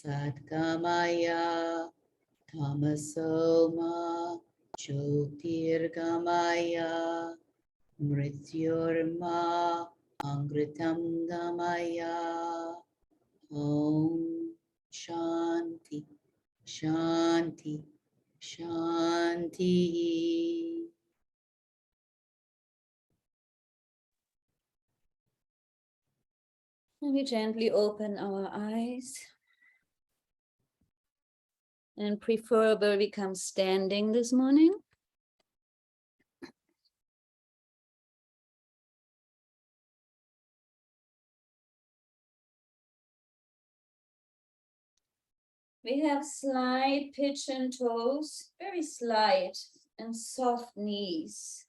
Satgamaya Tamasoma Jyotirgamaya Mrityorma Amritam Gamaya. Om Shanti Shanti Shanti. And we gently open our eyes. And preferable we come standing this morning. We have slight pigeon toes, very slight, and soft knees.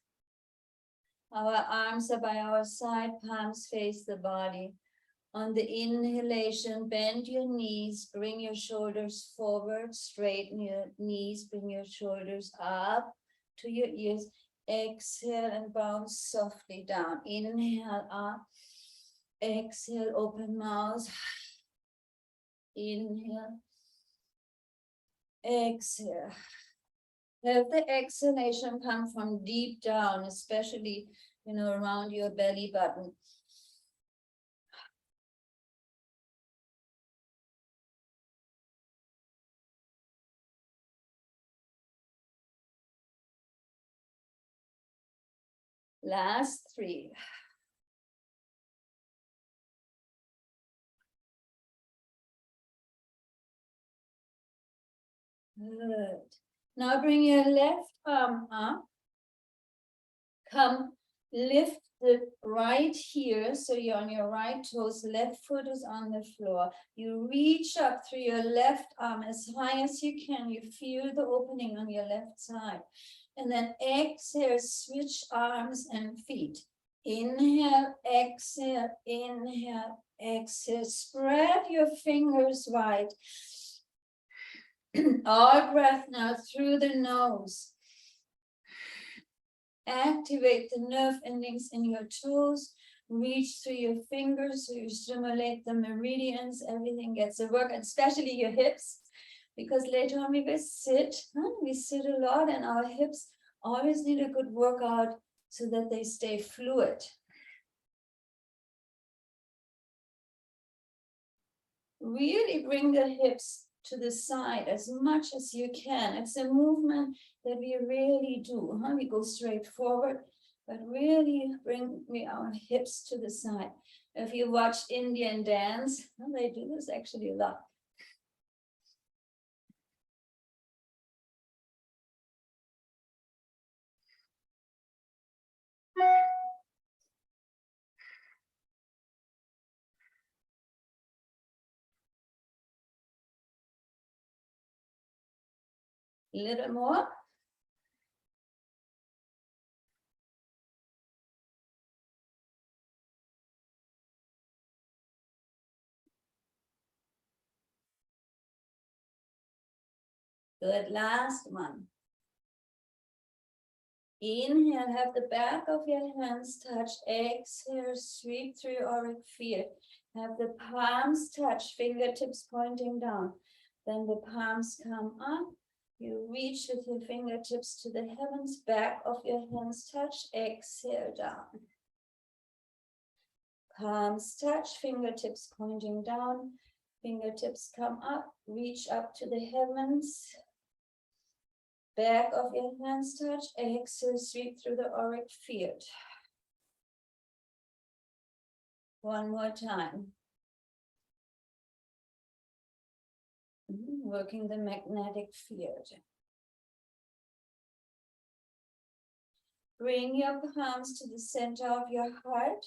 Our arms are by our side, palms face the body. On the inhalation, bend your knees, bring your shoulders forward, straighten your knees, bring your shoulders up to your ears. Exhale and bounce softly down. Inhale up, exhale, open mouth. Inhale, exhale. Have the exhalation come from deep down, especially, around your belly button. Last 3. Good. Now bring your left arm up. Come, lift the right here, so you're on your right toes, left foot is on the floor. You reach up through your left arm as high as you can. You feel the opening on your left side. And then exhale, switch arms and feet. Inhale, exhale, inhale, exhale. Spread your fingers wide. All breath now through the nose. Activate the nerve endings in your toes. Reach through your fingers so you stimulate the meridians. Everything gets a work, especially your hips, because later on we will sit. We sit a lot, and our hips always need a good workout so that they stay fluid. Really bring the hips to the side as much as you can. It's a movement that we really do. We go straight forward, but really bring our hips to the side. If you watch Indian dance, they do this actually a lot. A little more. Good, last one. Inhale, have the back of your hands touch. Exhale, sweep through your auric field. Have the palms touch, fingertips pointing down. Then the palms come up. You reach with your fingertips to the heavens, back of your hands touch, exhale down. Palms touch, fingertips pointing down, fingertips come up, reach up to the heavens. Back of your hands touch, exhale, sweep through the auric field. One more time. Working the magnetic field. Bring your palms to the center of your heart.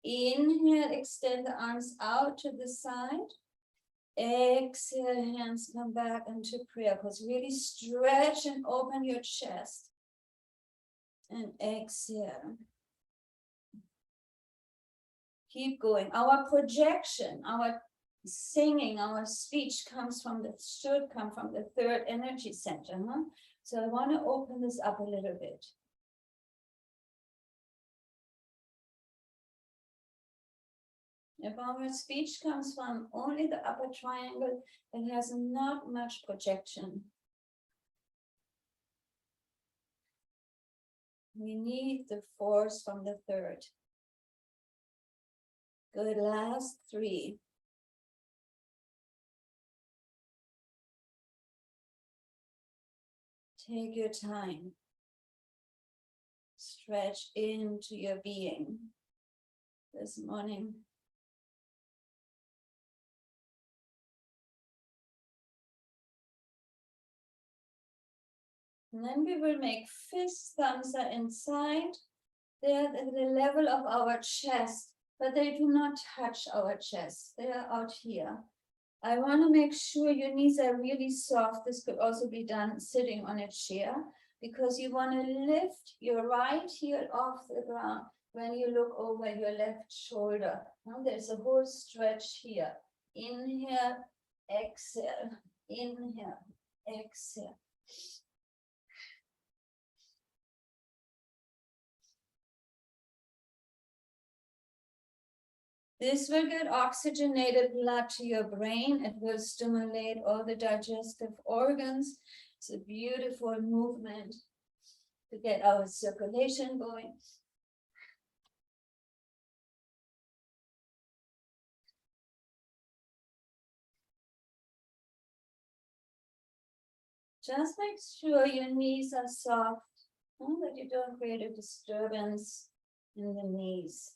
Inhale, extend the arms out to the side. Exhale, hands come back into prayer pose. Really stretch and open your chest. And exhale. Keep going. Our projection, our singing, our speech should come from the third energy center. So I want to open this up a little bit. If our speech comes from only the upper triangle, it has not much projection. We need the force from the third. Good, last 3. Take your time. Stretch into your being this morning. And then we will make fists, thumbs are inside. They're at the level of our chest, but they do not touch our chest. They are out here. I want to make sure your knees are really soft. This could also be done sitting on a chair, because you want to lift your right heel off the ground when you look over your left shoulder. Now there's a whole stretch here. Inhale, exhale, inhale, exhale. This will get oxygenated blood to your brain. It will stimulate all the digestive organs. It's a beautiful movement to get our circulation going. Just make sure your knees are soft, that you don't create a disturbance in the knees.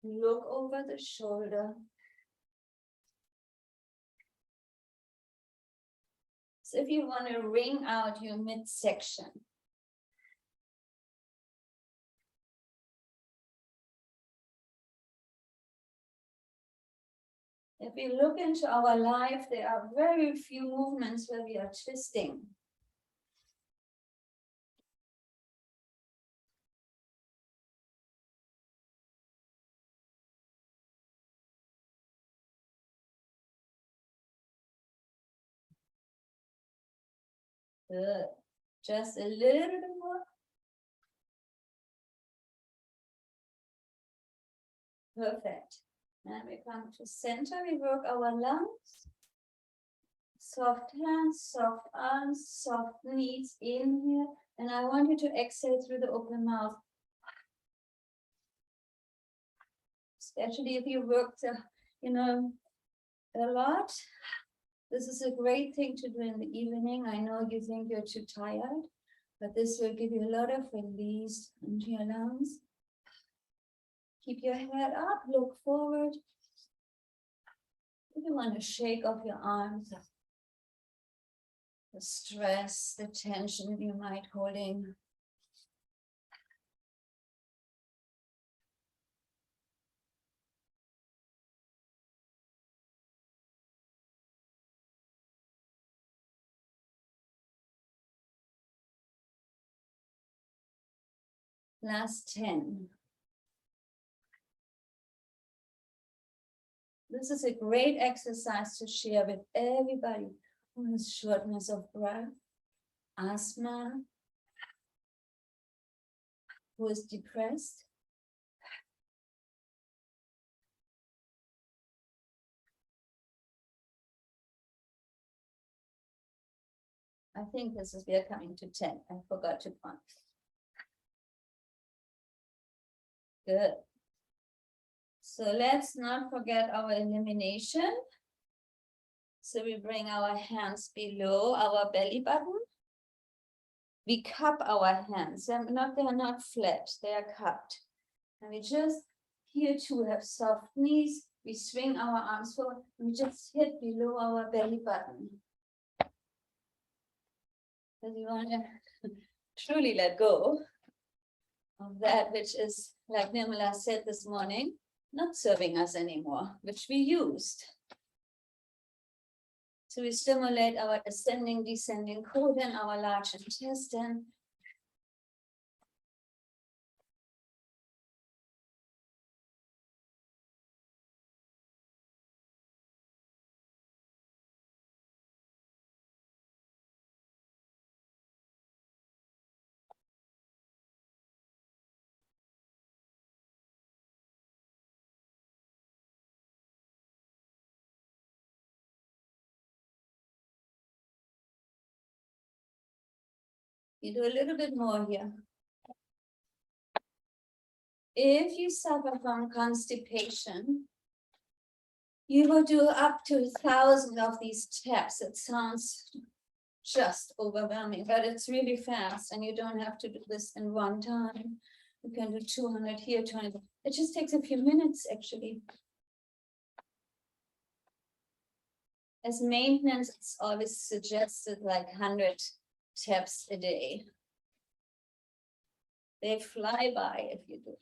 Look over the shoulder. So if you want to wring out your midsection. If we look into our life, there are very few movements where we are twisting. Good. Just a little bit more. Perfect. And we come to center. We work our lungs. Soft hands, soft arms, soft knees. Inhale. And I want you to exhale through the open mouth. Especially if you worked, a lot. This is a great thing to do in the evening. I know you think you're too tired, but this will give you a lot of release into your lungs. Keep your head up, look forward. If you want to shake off your arms, the stress, the tension you might holding. Last 10. This is a great exercise to share with everybody who has shortness of breath, asthma, who is depressed. I think we are coming to 10. I forgot to count. Good. So let's not forget our elimination. So we bring our hands below our belly button. We cup our hands. They're not flat, they are cupped. And we just, here too, have soft knees. We swing our arms forward. We just hit below our belly button. Because you want to truly let go of that which is, like Nirmala said this morning, not serving us anymore, which we used. So we stimulate our ascending, descending colon, our large intestine. You do a little bit more here. If you suffer from constipation, you will do up to 1,000 of these taps. It sounds just overwhelming, but it's really fast and you don't have to do this in one time. You can do 200 here, 200. It just takes a few minutes actually. As maintenance, it's always suggested like 100 taps a day. They fly by if you do it.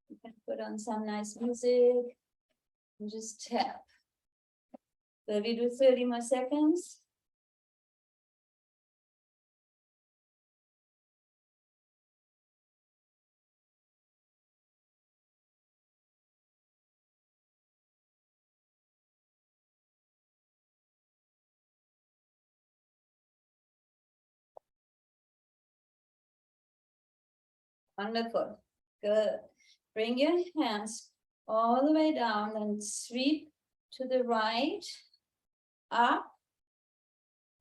You can put on some nice music and just tap. So we do 30 more seconds. Wonderful. Good. Bring your hands all the way down and sweep to the right, up,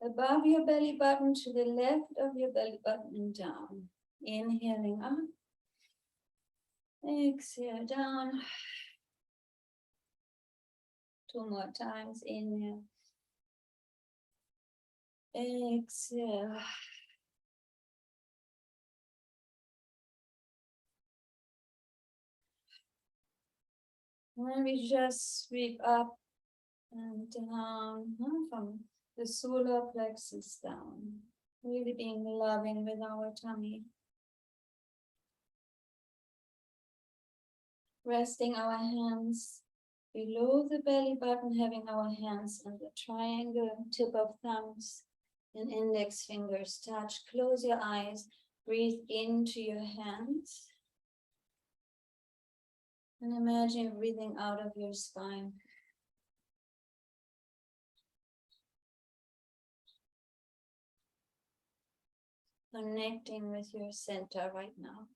above your belly button, to the left of your belly button and down. Inhaling up. Exhale down. 2 more times. Inhale. Exhale. And we just sweep up and down from the solar plexus down. Really being loving with our tummy. Resting our hands below the belly button, having our hands on the triangle, tip of thumbs and index fingers touch. Close your eyes, breathe into your hands. And imagine breathing out of your spine. Connecting with your center right now.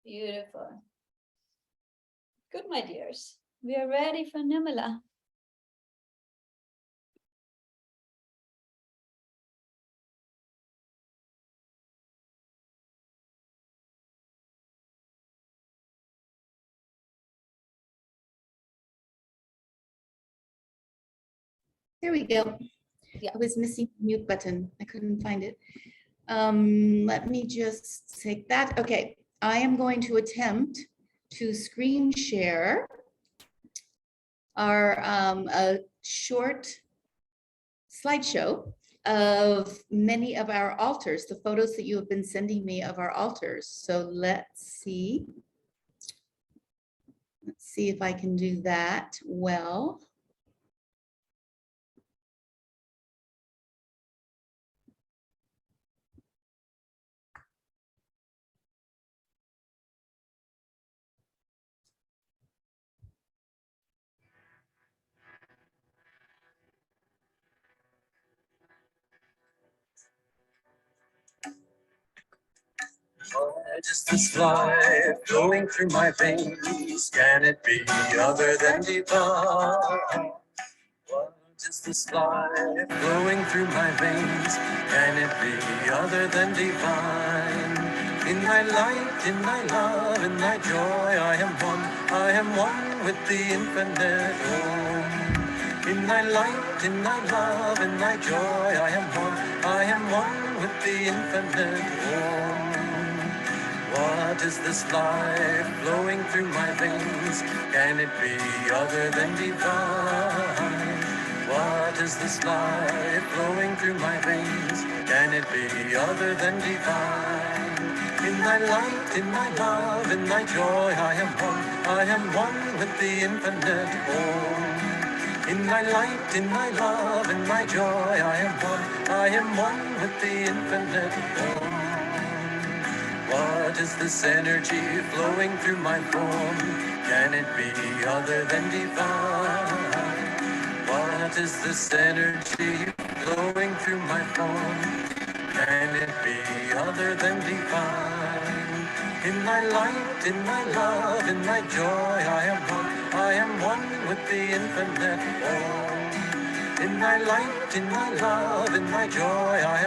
Beautiful. Good, my dears. We are ready for Nirmala. There we go. Yeah. I was missing the mute button. I couldn't find it. Let me just take that. Okay, I am going to attempt to screen share our a short slideshow of many of our altars, the photos that you have been sending me of our altars. So let's see. Let's see if I can do that well. What is this life flowing through my veins? Can it be other than divine? What is this life flowing through my veins? Can it be other than divine? In my light, in my love, in my joy, I am one with the infinite Om. In my light, in my love, in my joy, I am one with the infinite Om. What is this life flowing through my veins? Can it be other than divine? What is this life flowing through my veins? Can it be other than divine? In my light, in my love, in my joy, I am one with the infinite Om. In my light, in my love, in my joy, I am one with the infinite Om. What is this energy flowing through my form? Can it be other than divine? What is this energy flowing through my form? Can it be other than divine? In my light, in my love, in my joy, I am one with the infinite. Oh, in my light, in my love, in my joy, I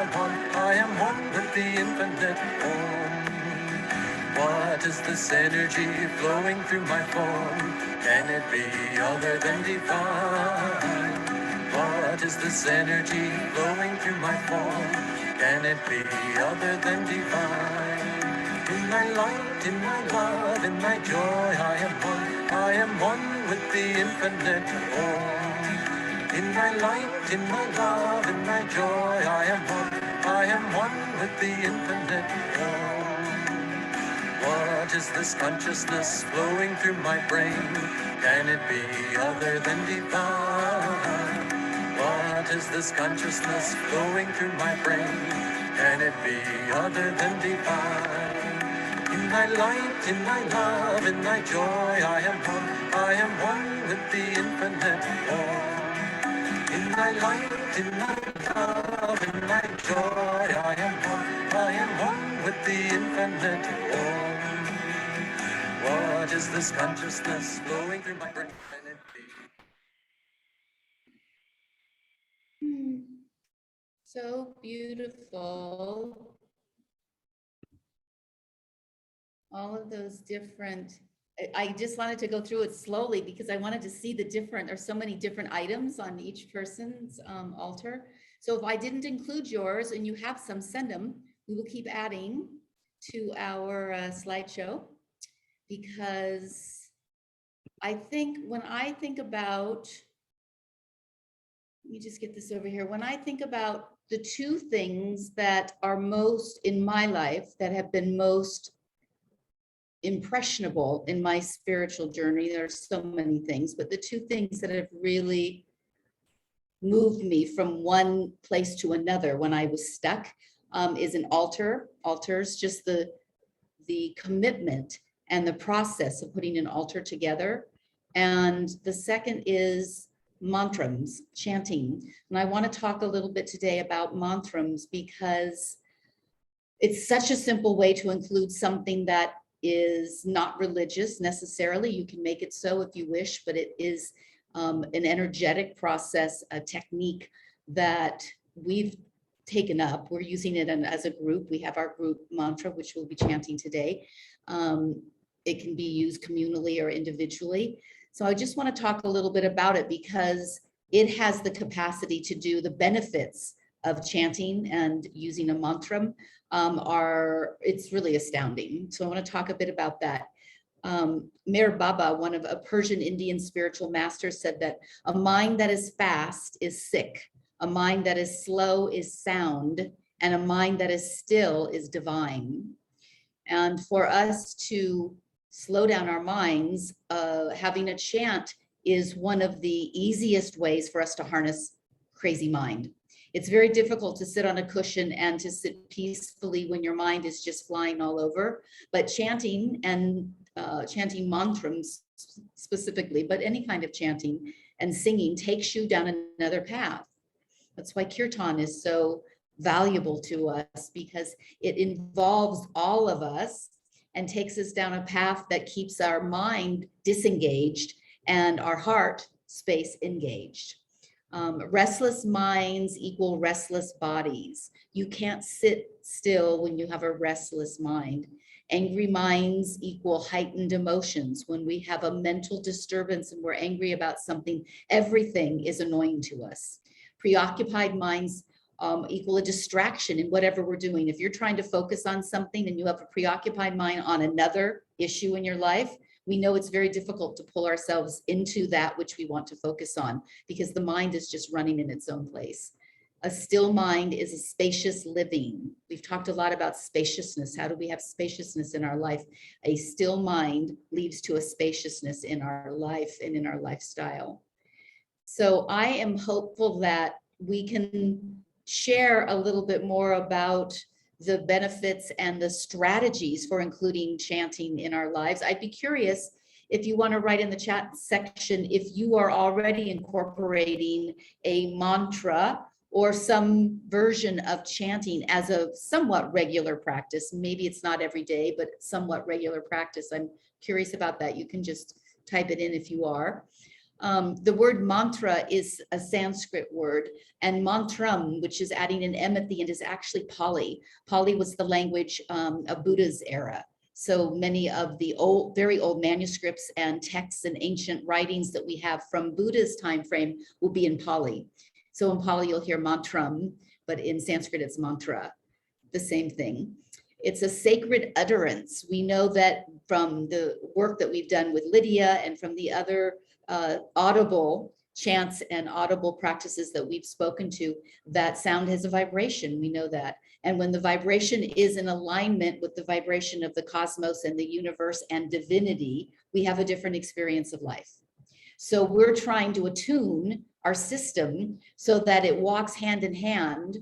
am one with the infinite. Oh, what is this energy flowing through my form? Can it be other than divine? What is this energy flowing through my form? Can it be other than divine? In my light, in my love, in my joy, I am one with the infinite. Oh, in my light, in my love, in my joy, I am one with the infinite. Oh, what is this consciousness flowing through my brain? Can it be other than divine? What is this consciousness flowing through my brain? Can it be other than divine? In my light, in my love, in my joy, I am one with the infinite. Oh, in my light, in my love, in my joy, I am one with the infinite. Oh, what is this consciousness flowing through my brain? Can it be? So beautiful. All of those different, I just wanted to go through it slowly because I wanted to see the different, there's so many different items on each person's altar. So if I didn't include yours and you have some, send them. We will keep adding to our slideshow, because I think when I think about, let me just get this over here. When I think about the two things that are most in my life that have been most impressionable in my spiritual journey, there are so many things, but the two things that have really moved me from one place to another when I was stuck is an altars, just the commitment and the process of putting an altar together. And the second is mantrams, chanting. And I want to talk a little bit today about mantrams because it's such a simple way to include something that is not religious necessarily. You can make it so if you wish, but it is an energetic process, a technique that we've taken up. We're using it as a group. We have our group mantra, which we'll be chanting today. It can be used communally or individually. So I just want to talk a little bit about it because it has the capacity to do the benefits of chanting and using a mantra it's really astounding. So I want to talk a bit about that. Mir Baba, one of a Persian Indian spiritual master, said that a mind that is fast is sick, a mind that is slow is sound, and a mind that is still is divine. And for us to slow down our minds, having a chant is one of the easiest ways for us to harness crazy mind. It's very difficult to sit on a cushion and to sit peacefully when your mind is just flying all over. But chanting and chanting mantrams specifically, but any kind of chanting and singing takes you down another path. That's why kirtan is so valuable to us, because it involves all of us and takes us down a path that keeps our mind disengaged and our heart space engaged. Restless minds equal restless bodies. You can't sit still when you have a restless mind. Angry minds equal heightened emotions. When we have a mental disturbance and we're angry about something, everything is annoying to us. Preoccupied minds equal a distraction in whatever we're doing. If you're trying to focus on something and you have a preoccupied mind on another issue in your life, we know it's very difficult to pull ourselves into that which we want to focus on because the mind is just running in its own place. A still mind is a spacious living. We've talked a lot about spaciousness. How do we have spaciousness in our life? A still mind leads to a spaciousness in our life and in our lifestyle. So I am hopeful that we can share a little bit more about the benefits and the strategies for including chanting in our lives. I'd be curious if you want to write in the chat section if you are already incorporating a mantra or some version of chanting as a somewhat regular practice. Maybe it's not every day, but somewhat regular practice. I'm curious about that. You can just type it in if you are. The word mantra is a Sanskrit word, and mantram, which is adding an M at the end, is actually Pali. Pali was the language of Buddha's era. So many of the old, very old manuscripts and texts and ancient writings that we have from Buddha's time frame will be in Pali. So in Pali, you'll hear mantram, but in Sanskrit, it's mantra, the same thing. It's a sacred utterance. We know that from the work that we've done with Lydia and from the other audible chants and audible practices that we've spoken to, that sound has a vibration. We know that. And when the vibration is in alignment with the vibration of the cosmos and the universe and divinity, we have a different experience of life. So we're trying to attune our system so that it walks hand in hand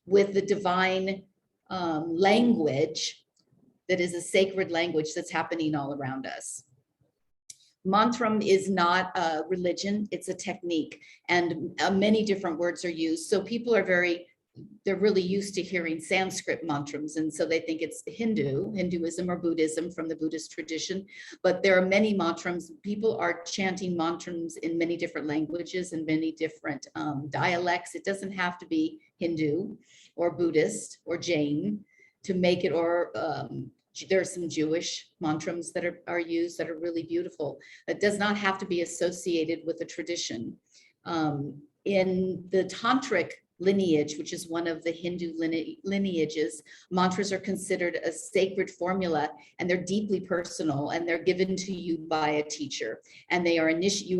with the divine language that is a sacred language that's happening all around us. Mantram is not a religion, it's a technique, and many different words are used. So people are they're really used to hearing Sanskrit mantrams, and so they think it's Hinduism or Buddhism from the Buddhist tradition. But there are many mantrams. People are chanting mantrams in many different languages and many different dialects. It doesn't have to be Hindu or Buddhist or Jain to make it, or there are some Jewish mantrams that are used that are really beautiful. It does not have to be associated with a tradition. In the tantric lineage, which is one of the Hindu lineages, mantras are considered a sacred formula, and they're deeply personal, and they're given to you by a teacher, and you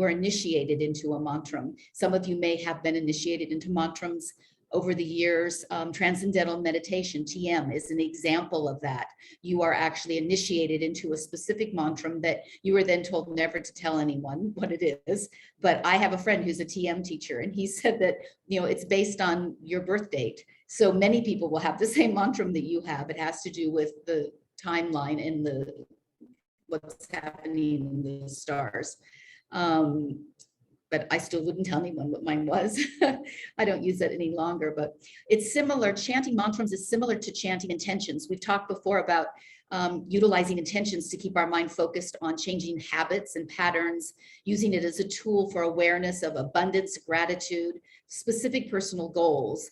are initiated into a mantram. Some of you may have been initiated into mantrams over the years. Transcendental meditation, TM, is an example of that. You are actually initiated into a specific mantram that you were then told never to tell anyone what it is. But I have a friend who's a TM teacher, and he said that, it's based on your birth date. So many people will have the same mantram that you have. It has to do with the timeline and what's happening in the stars. But I still wouldn't tell anyone what mine was. I don't use that any longer, but it's similar. Chanting mantrams is similar to chanting intentions. We've talked before about utilizing intentions to keep our mind focused on changing habits and patterns, using it as a tool for awareness of abundance, gratitude, specific personal goals.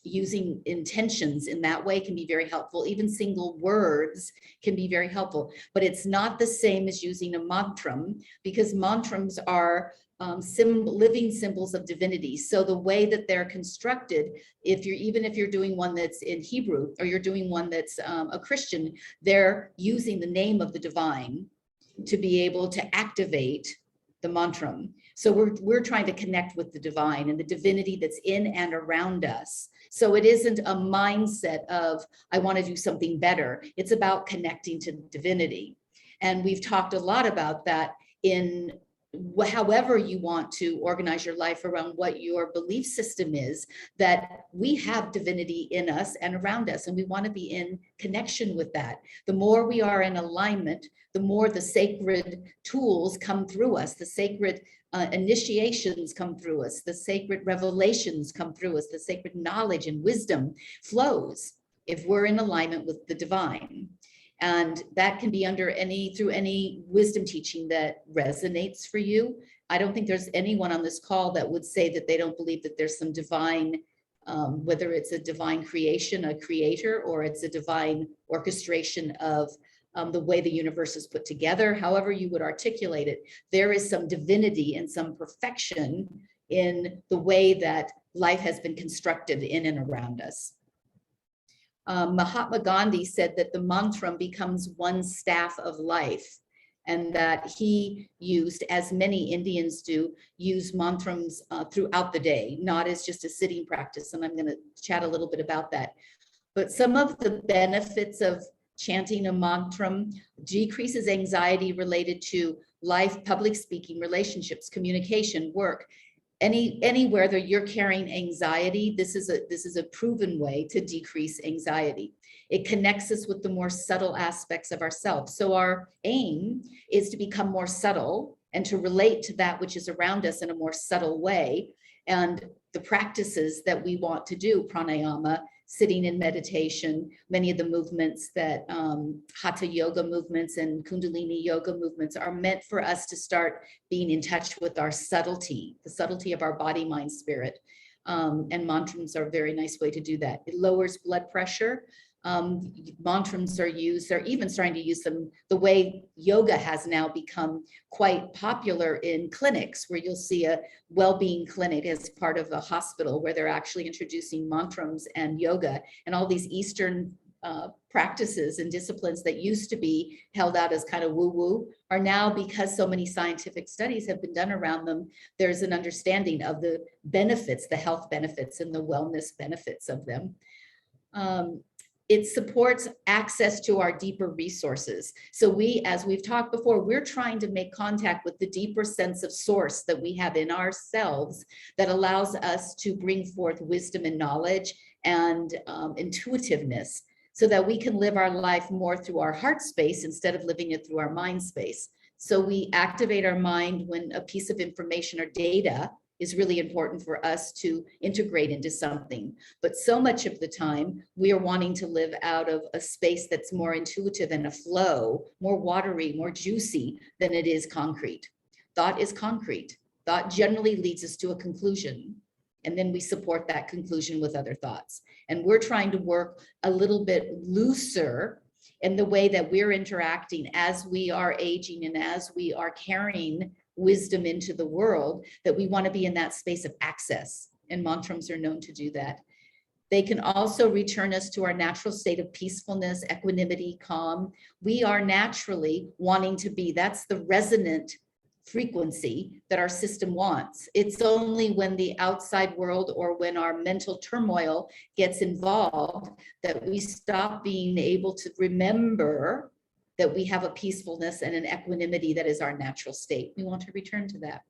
Using intentions in that way can be very helpful. Even single words can be very helpful, but it's not the same as using a mantram, because mantrams are living symbols of divinity. So the way that they're constructed, even if you're doing one that's in Hebrew, or you're doing one that's a Christian, they're using the name of the divine to be able to activate the mantram. So we're trying to connect with the divine and the divinity that's in and around us. So it isn't a mindset of, I want to do something better. It's about connecting to divinity. And we've talked a lot about that in however you want to organize your life around what your belief system is, that we have divinity in us and around us, and we want to be in connection with that. The more we are in alignment, the more the sacred tools come through us, the sacred initiations come through us, the sacred revelations come through us, the sacred knowledge and wisdom flows if we're in alignment with the divine. And that can be through any wisdom teaching that resonates for you. I don't think there's anyone on this call that would say that they don't believe that there's some divine, whether it's a divine creation, a creator, or it's a divine orchestration of the way the universe is put together. However you would articulate it, there is some divinity and some perfection in the way that life has been constructed in and around us. Mahatma Gandhi said that the mantram becomes one staff of life, and that he used, as many Indians do, use mantrams throughout the day, not as just a sitting practice. And I'm going to chat a little bit about that. But some of the benefits of chanting a mantram: decreases anxiety related to life, public speaking, relationships, communication, work. Anywhere that you're carrying anxiety, this is a proven way to decrease anxiety. It connects us with the more subtle aspects of ourselves. So our aim is to become more subtle and to relate to that which is around us in a more subtle way. and the practices that we want to do, pranayama, sitting in meditation, many of the movements that hatha yoga movements and kundalini yoga movements are meant for us to start being in touch with our subtlety, the subtlety of our body, mind, spirit. And mantrams are a very nice way to do that. It lowers blood pressure. Mantrams are used, they're even starting to use them the way yoga has now become quite popular in clinics, where you'll see a well-being clinic as part of a hospital where they're actually introducing mantrams and yoga and all these Eastern practices and disciplines that used to be held out as kind of woo-woo are now, because so many scientific studies have been done around them, there's an understanding of the benefits, the health benefits and the wellness benefits of them. It supports access to our deeper resources. So we, as we've talked before, we're trying to make contact with the deeper sense of source that we have in ourselves that allows us to bring forth wisdom and knowledge and intuitiveness, so that we can live our life more through our heart space instead of living it through our mind space. So we activate our mind when a piece of information or data is really important for us to integrate into something. But so much of the time, we are wanting to live out of a space that's more intuitive and a flow, more watery, more juicy than it is concrete. Thought is concrete. Thought generally leads us to a conclusion, and then we support that conclusion with other thoughts. And we're trying to work a little bit looser in the way that we're interacting as we are aging and as we are carrying wisdom into the world, that we want to be in that space of access, and mantrams are known to do that. They can also return us to our natural state of peacefulness, equanimity, calm. We are naturally wanting to be, that's the resonant frequency that our system wants. It's only when the outside world or when our mental turmoil gets involved that we stop being able to remember that we have a peacefulness and an equanimity that is our natural state. We want to return to that.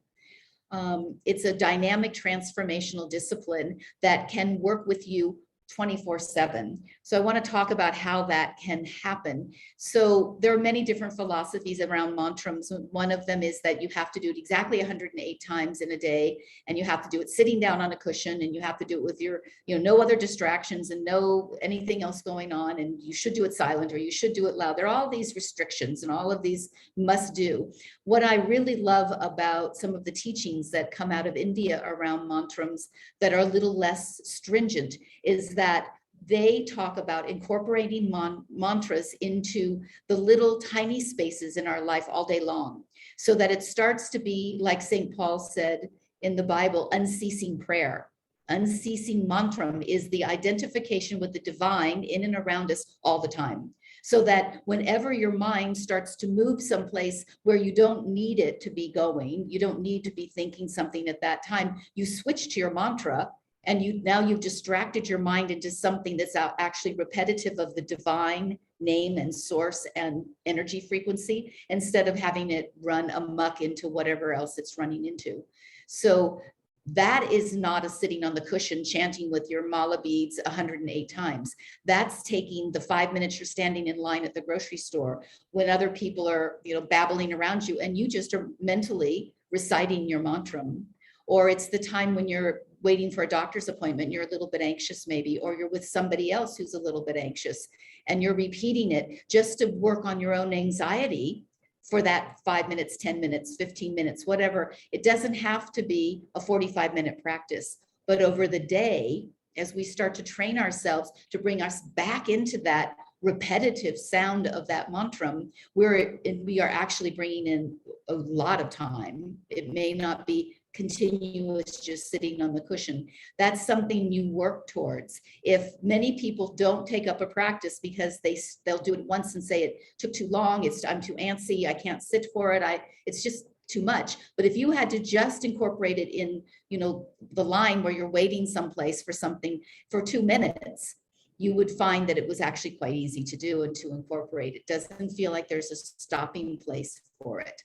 It's a dynamic transformational discipline that can work with you 24/7. So I want to talk about how that can happen. So there are many different philosophies around mantrams. One of them is that you have to do it exactly 108 times in a day, and you have to do it sitting down on a cushion, and you have to do it with your, no other distractions and no anything else going on, and you should do it silent or you should do it loud. There are all these restrictions and all of these must do. What I really love about some of the teachings that come out of India around mantrams that are a little less stringent is that they talk about incorporating mantras into the little tiny spaces in our life all day long, so that it starts to be, like St. Paul said in the Bible, unceasing prayer. Unceasing mantram is the identification with the divine in and around us all the time. So that whenever your mind starts to move someplace where you don't need it to be going, you don't need to be thinking something at that time, you switch to your mantra, and you've distracted your mind into something that's actually repetitive of the divine name and source and energy frequency, instead of having it run amok into whatever else it's running into. So that is not a sitting on the cushion chanting with your mala beads 108 times. That's taking the 5 minutes you're standing in line at the grocery store when other people are, babbling around you, and you just are mentally reciting your mantram. Or it's the time when you're waiting for a doctor's appointment, you're a little bit anxious maybe, or you're with somebody else who's a little bit anxious, and you're repeating it just to work on your own anxiety for that 5 minutes, 10 minutes, 15 minutes, whatever. It doesn't have to be a 45-minute practice, but over the day, as we start to train ourselves to bring us back into that repetitive sound of that mantram, we are actually bringing in a lot of time. It may not be continuous just sitting on the cushion. That's something you work towards. If many people don't take up a practice because they'll do it once and say it took too long, I'm too antsy, I can't sit for it, it's just too much. But if you had to just incorporate it in, the line where you're waiting someplace for something for 2 minutes, you would find that it was actually quite easy to do and to incorporate. It doesn't feel like there's a stopping place for it.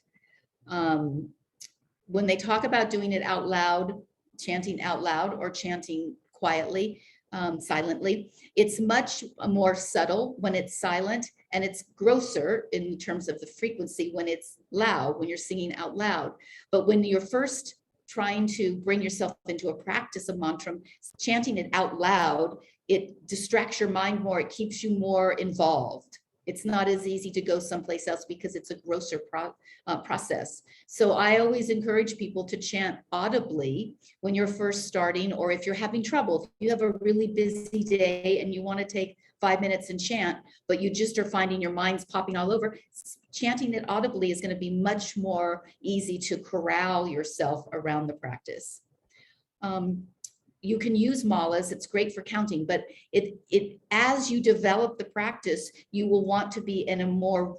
When they talk about doing it out loud, chanting out loud or chanting quietly, silently, it's much more subtle when it's silent, and it's grosser in terms of the frequency when it's loud, when you're singing out loud. But when you're first trying to bring yourself into a practice of mantra, chanting it out loud, it distracts your mind more, it keeps you more involved. It's not as easy to go someplace else because it's a grosser process. So I always encourage people to chant audibly when you're first starting, or if you're having trouble, if you have a really busy day and you want to take 5 minutes and chant, but you just are finding your mind's popping all over, chanting it audibly is going to be much more easy to corral yourself around the practice. You can use malas, it's great for counting, but as you develop the practice, you will want to be in a more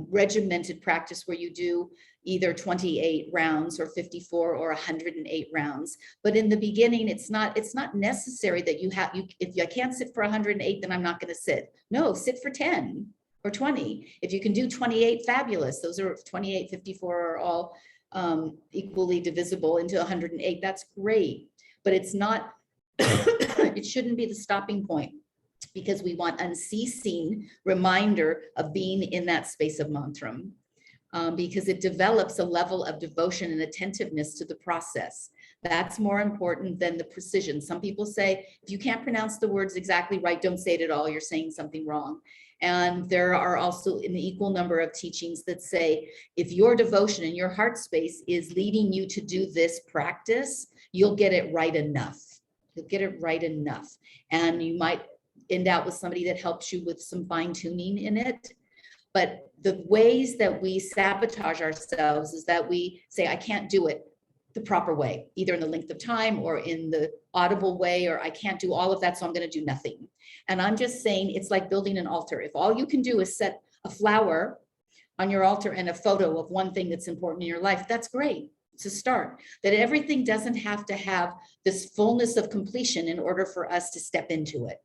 regimented practice where you do either 28 rounds or 54 or 108 rounds. But in the beginning, it's not necessary that if I can't sit for 108, then I'm not going to sit. No, sit for 10 or 20. If you can do 28, fabulous. Those are 28, 54 are all equally divisible into 108. That's great. But it's not, it shouldn't be the stopping point, because we want unceasing reminder of being in that space of mantram, because it develops a level of devotion and attentiveness to the process. That's more important than the precision. Some people say, if you can't pronounce the words exactly right, don't say it at all, you're saying something wrong. And there are also an equal number of teachings that say, if your devotion and your heart space is leading you to do this practice, you'll get it right enough. You'll get it right enough. And you might end out with somebody that helps you with some fine tuning in it. But the ways that we sabotage ourselves is that we say, I can't do it the proper way, either in the length of time or in the audible way, or I can't do all of that, so I'm going to do nothing. And I'm just saying, it's like building an altar. If all you can do is set a flower on your altar and a photo of one thing that's important in your life, that's great. It's a start. That everything doesn't have to have this fullness of completion in order for us to step into it.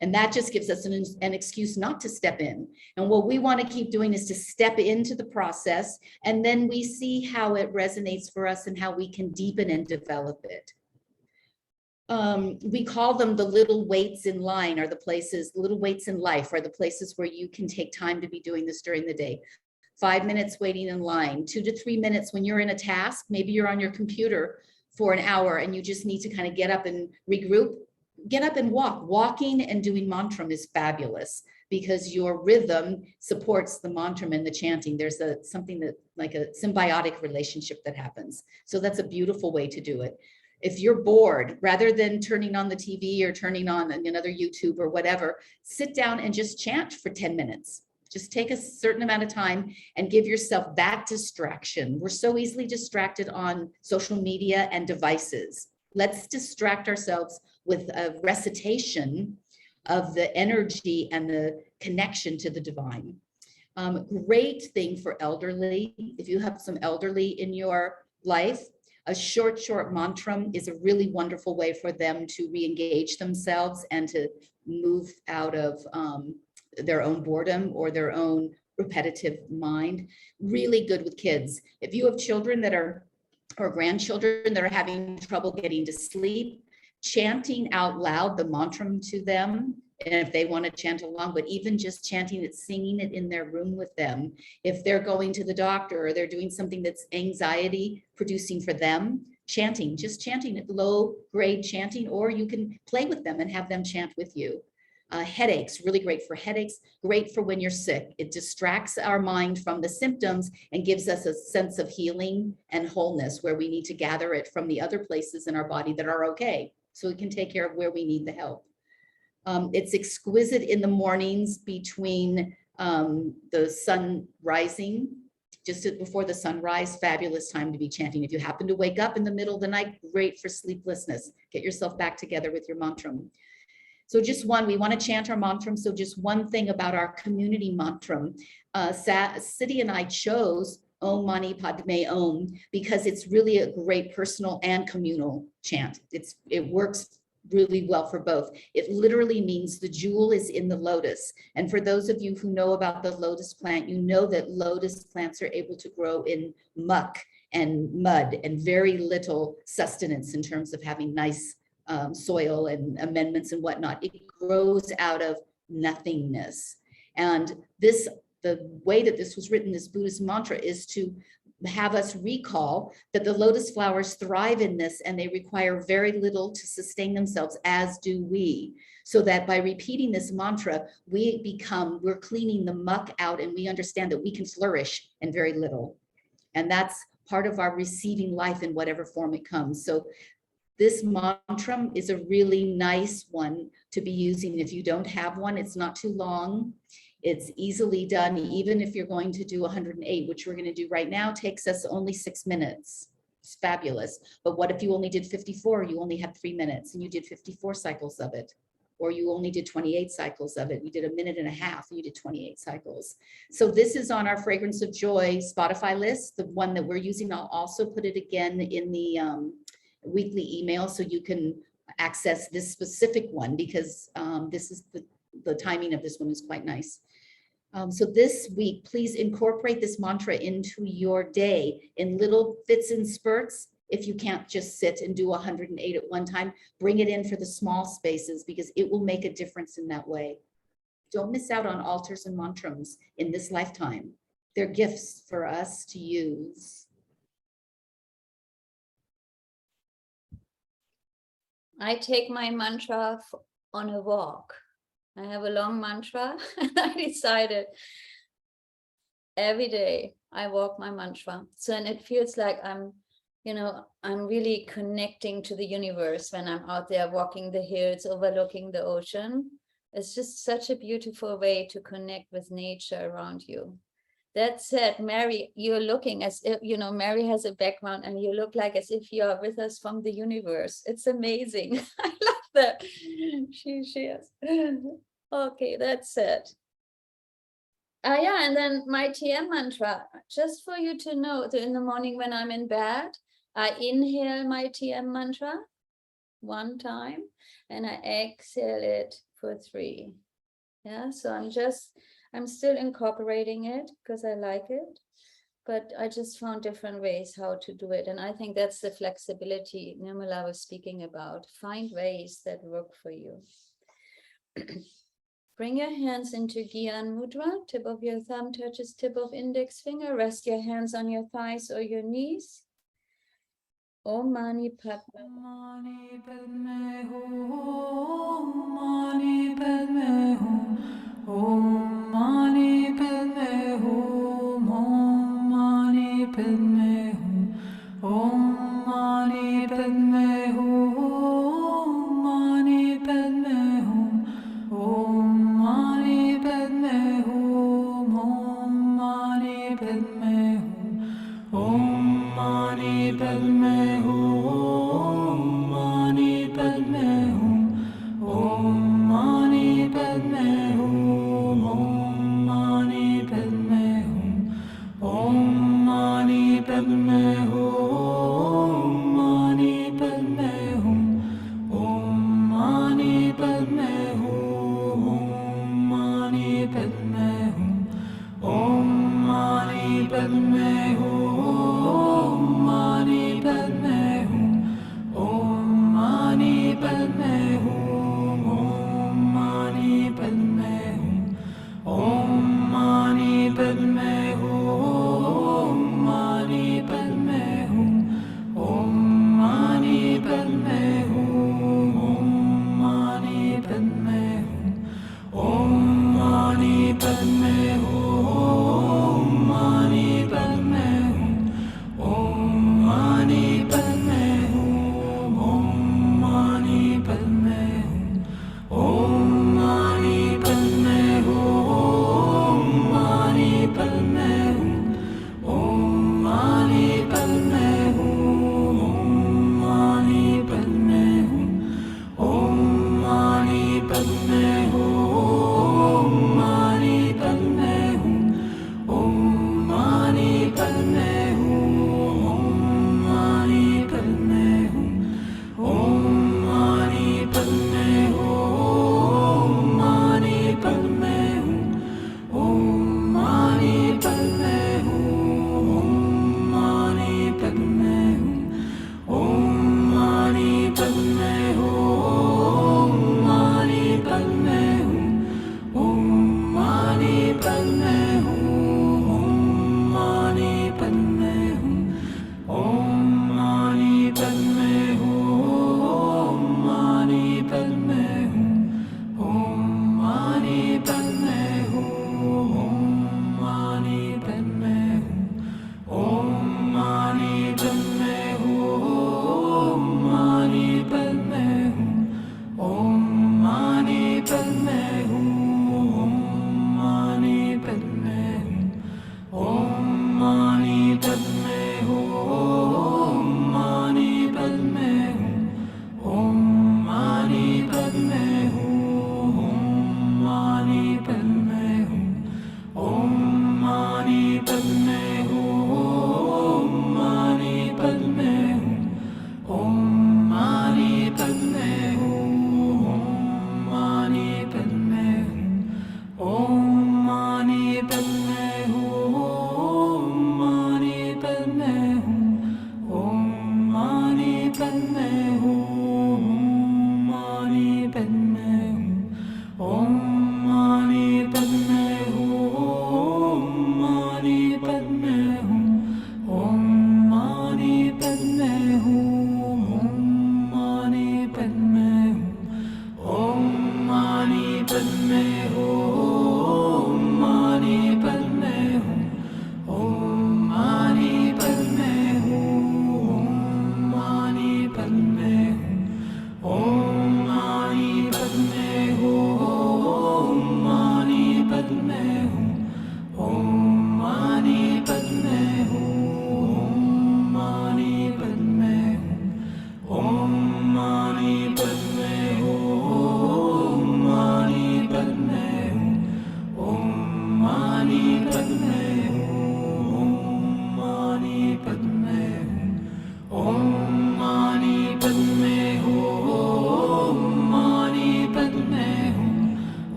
And that just gives us an excuse not to step in. And what we want to keep doing is to step into the process, and then we see how it resonates for us and how we can deepen and develop it. We call them the little weights in line, or the places, little weights in life, are the places where you can take time to be doing this during the day. 5 minutes waiting in line, 2 to 3 minutes when you're in a task. Maybe you're on your computer for an hour and you just need to kind of get up and regroup. Get up and walk. Walking and doing mantram is fabulous, because your rhythm supports the mantram and the chanting. There's something that like a symbiotic relationship that happens. So that's a beautiful way to do it. If you're bored, rather than turning on the TV or turning on another YouTube or whatever, sit down and just chant for 10 minutes. Just take a certain amount of time and give yourself that distraction. We're so easily distracted on social media and devices. Let's distract ourselves with a recitation of the energy and the connection to the divine. Great thing for elderly. If you have some elderly in your life, a short mantram is a really wonderful way for them to re-engage themselves and to move out of their own boredom or their own repetitive mind. Really good with kids. If you have children that are, or grandchildren that are having trouble getting to sleep, chanting out loud the mantram to them, and if they want to chant along, but even just chanting it, singing it in their room with them. If they're going to the doctor or they're doing something that's anxiety producing for them, just chanting it, low grade chanting, or you can play with them and have them chant with you. Headaches, really great for headaches, great for when you're sick. It distracts our mind from the symptoms and gives us a sense of healing and wholeness, where we need to gather it from the other places in our body that are okay, so we can take care of where we need the help. It's exquisite in the mornings between the sun rising, just before the sunrise, fabulous time to be chanting. If you happen to wake up in the middle of the night, great for sleeplessness. Get yourself back together with your mantram. So we want to chant our mantram. So just one thing about our community mantram, Siddhi and I chose Om Mani Padme Om because it's really a great personal and communal chant. It works really well for both. It literally means the jewel is in the lotus. And for those of you who know about the lotus plant, you know that lotus plants are able to grow in muck and mud and very little sustenance in terms of having nice soil and amendments and whatnot. It grows out of nothingness. And the way that this was written, this Buddhist mantra, is to have us recall that the lotus flowers thrive in this and they require very little to sustain themselves, as do we. So that by repeating this mantra, we're cleaning the muck out, and we understand that we can flourish in very little. And that's part of our receiving life in whatever form it comes. So this mantra is a really nice one to be using. If you don't have one, it's not too long. It's easily done. Even if you're going to do 108, which we're going to do right now, takes us only 6 minutes. It's fabulous. But what if you only did 54? You only had 3 minutes and you did 54 cycles of it. Or you only did 28 cycles of it. You did 1.5 minutes and you did 28 cycles. So this is on our Fragrance of Joy Spotify list, the one that we're using. I'll also put it again in the weekly email so you can access this specific one, because this is the timing of this one is quite nice. So this week, please incorporate this mantra into your day in little fits and spurts. If you can't just sit and do 108 at one time, bring it in for the small spaces, because it will make a difference in that way. Don't miss out on altars and mantras in this lifetime. They're gifts for us to use. I take my mantra on a walk. I have a long mantra and I decided every day I walk my mantra. So, and it feels like I'm really connecting to the universe when I'm out there walking the hills, overlooking the ocean. It's just such a beautiful way to connect with nature around you. That said, Mary, you're looking as if, Mary has a background and you look like as if you are with us from the universe. It's amazing. I love that. She is. Okay, that's it. Yeah, and then my TM mantra, just for you to know, in the morning when I'm in bed, I inhale my TM mantra 1 time and I exhale it for 3. Yeah, so I'm still incorporating it because I like it, but I just found different ways how to do it. And I think that's the flexibility Nirmala was speaking about. Find ways that work for you. Bring your hands into Gyan Mudra. Tip of your thumb touches tip of index finger. Rest your hands on your thighs or your knees. Om Mani Padme. Mani Padme Hum, Mani Padme Hum, Om Mani Padme Hum, Om Mani Padme Hum, Om Mani Padme Hum, Mani Padme Hum, Om Mani Padme Hum, Om Mani Padme Hum, Om Mani Padme Hum, Mani Padme Hum, Om Mani Padme Hum, Om Mani Padme Hum, Om Mani Padme Hum, Mani Padme Hum, Om Mani Padme Hum, Om Mani Padme Hum, Om Mani Padme Hum, Mani Padme Hum, Om Mani Padme Hum, Om Mani Padme Hum, Om Mani Padme Hum, Mani Padme Hum, Om Mani Padme Hum, Om Mani Padme Hum, Om Mani Padme Hum, Mani Padme Hum, Om Mani Padme Hum, Om Mani Padme Hum, Om Mani Padme Hum, Mani Padme Hum, Om Mani Padme Hum, Om Mani Padme Hum, Om Mani Padme Hum, Mani Padme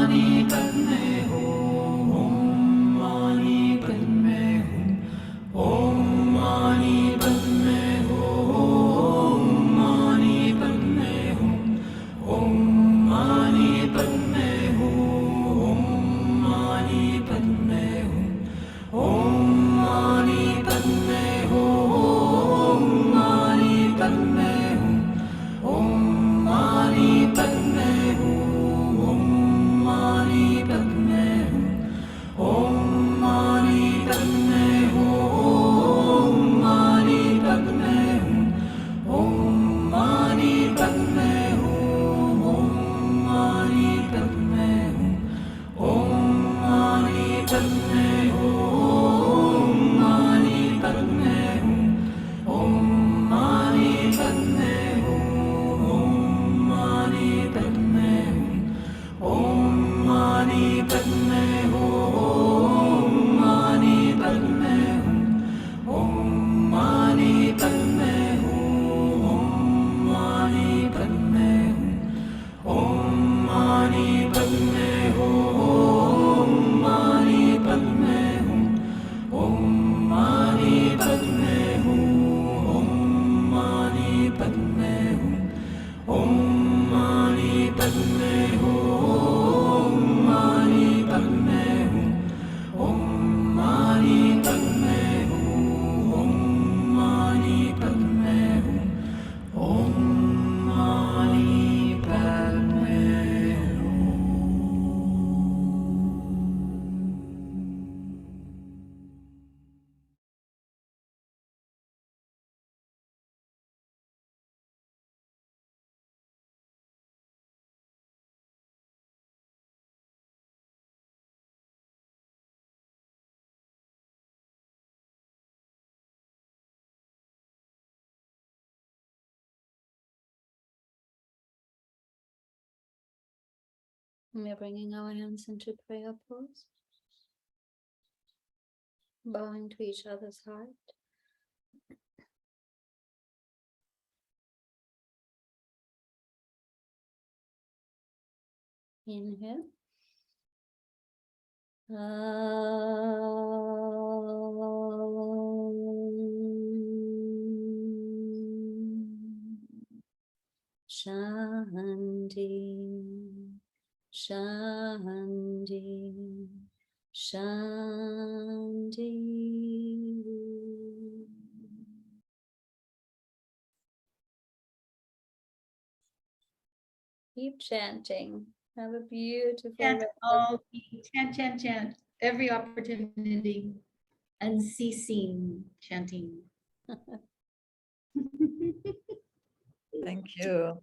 Mani Padme Hum. Om Mani Padme Hum. Om Mani Padme Hum. Mani Padme Hum. Om Mani Padme Hum. Mani Padme Hum. Om Mani Padme Hum. Mani Padme Hum. Om Mani Padme Hum. Om Mani Padme Hum. Om Mani Padme Hum. Mani Padme Hum. Om Mani Padme Hum. Om Mani Padme Hum. Om Mani Padme Hum. Mani Padme Hum. Om Mani Padme Hum. Om Mani Padme Hum. Om Mani Padme Hum. Mani Padme Hum. Om Mani Padme Hum. Om Mani Padme Hum. Om Mani Padme Hum. Mani Padme Hum. Om Mani Padme Hum. Om Mani Padme Hum. Om Mani Padme Hum. Mani Padme Hum. Om Mani Padme Hum. Om Mani Padme Hum. Om Mani Padme We are bringing our hands into prayer pose, bowing to each other's heart. Inhale. Shanti, Shanti, Shanti. Keep chanting. Have a beautiful Chant rest of all, chant, chant, chant, every opportunity, unceasing chanting. Thank you.